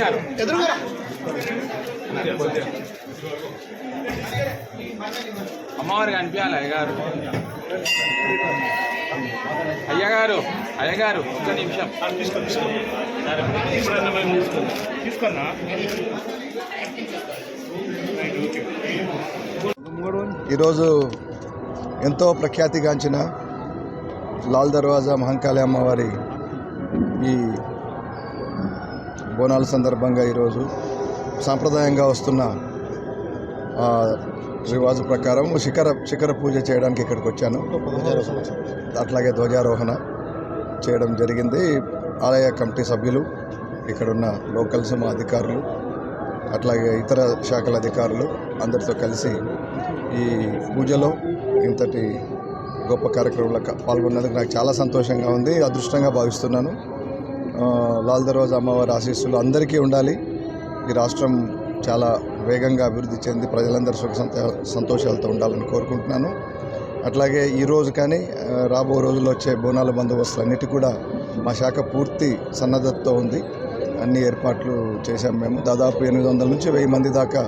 గారు అమ్మవారు కనిపించాలి అయ్యగారు అయ్యగారు ఒక్క నిమిషం తీసుకున్నా. ఈరోజు ఎంతో ప్రఖ్యాతిగాంచిన లాల్ దర్వాజా మహంకాళి అమ్మవారి ఈ బోనాల సందర్భంగా ఈరోజు సాంప్రదాయంగా వస్తున్న రివాజు ప్రకారం శిఖర పూజ చేయడానికి ఇక్కడికి వచ్చాను. అట్లాగే ధ్వజారోహణ చేయడం జరిగింది. ఆలయ కమిటీ సభ్యులు, ఇక్కడున్న లోకల్స్ మా అధికారులు, అట్లాగే ఇతర శాఖల అధికారులు అందరితో కలిసి ఈ పూజలో ఇంతటి గొప్ప కార్యక్రమంలో పాల్గొన్నందుకు నాకు చాలా సంతోషంగా ఉంది, అదృష్టంగా భావిస్తున్నాను. లాల్ దర్వాజా అమ్మవారి ఆశీస్సులు అందరికీ ఉండాలి. ఈ రాష్ట్రం చాలా వేగంగా అభివృద్ధి చెంది ప్రజలందరూ సుఖ సంతోషాలతో ఉండాలని కోరుకుంటున్నాను. అట్లాగే ఈరోజు కానీ రాబో రోజుల్లో వచ్చే బోనాల బందోబస్తులన్నిటి కూడా మా శాఖ పూర్తి సన్నద్ధతతో ఉంది. అన్ని ఏర్పాట్లు చేశాం మేము. దాదాపు 800 నుంచి 1000 మంది దాకా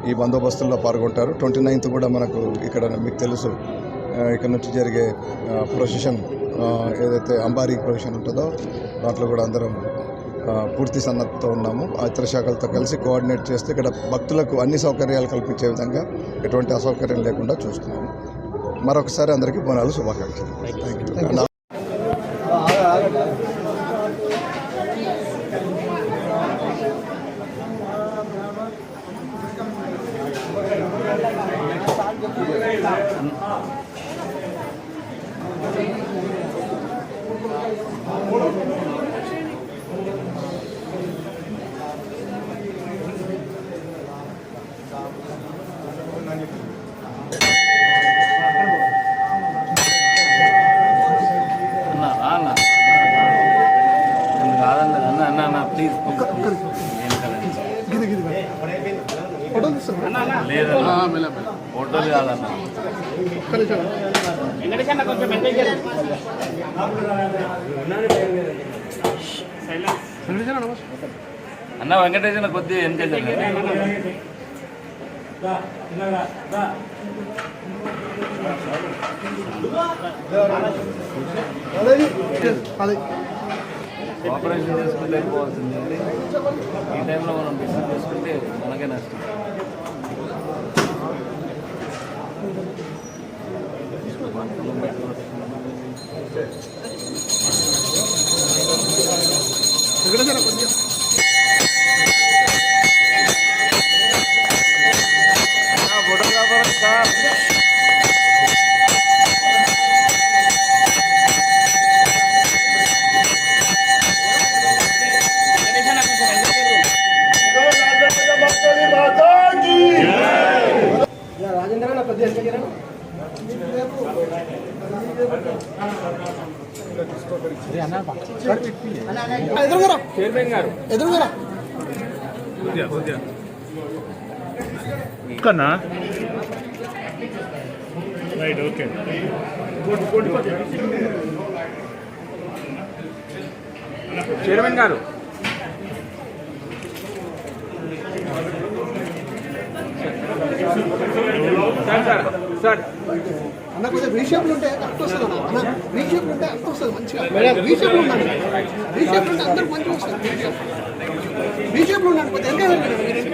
ఈ బందోబస్తుల్లో పాల్గొంటారు. 29th కూడా మనకు ఇక్కడ మీకు తెలుసు ఇక్కడ నుంచి జరిగే ప్రొసెషన్ ఏదైతే అంబారీ ప్రొసెషన్ ఉంటుందో దాంట్లో కూడా అందరం పూర్తి సన్నద్ధతో ఉన్నాము. ఇతర శాఖలతో కలిసి కోఆర్డినేట్ చేస్తూ ఇక్కడ భక్తులకు అన్ని సౌకర్యాలు కల్పించే విధంగా ఎటువంటి అసౌకర్యం లేకుండా చూస్తున్నాము. మరొకసారి అందరికీ బోనాలు శుభాకాంక్షలు. Thank you. ఫోటోలు కాదన్న అన్న వెంకటేశ్వర కొద్దిగా వెనకేసాను. ఆపరేషన్ చేసుకుంటే వెళ్ళిపోవాల్సింది. ఈ టైంలో మనం డిస్కస్ చేసుకుంటే మనకే నష్టం. ఫోటోగ్రాఫర్ సార్ ఎదురుగా కన్నా రైట్. ఓకే. చైర్మన్ గారు సార్ అన్న కొంచెం రీషేప్లు ఉంటే కరెక్ట్ వస్తుంది అన్న. రీషేప్లు ఉంటే అర్థం వస్తుంది మంచిగా. రీషేప్లు ఉండాలి. రీషేప్లు ఉంటే అందరికి మంచిగా వస్తుంది. రీషేప్లు ఉండాలి. కొంచెం ఎంకరేజ్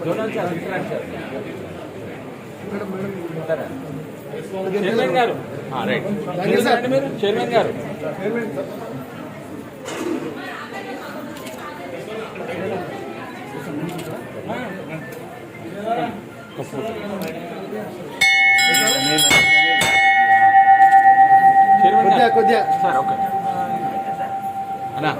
జోనల్ సార్ చైర్మన్ గారు రైట్. మీరు చైర్మన్ గారు కొద్దిగా సార్ ఓకే అన్నా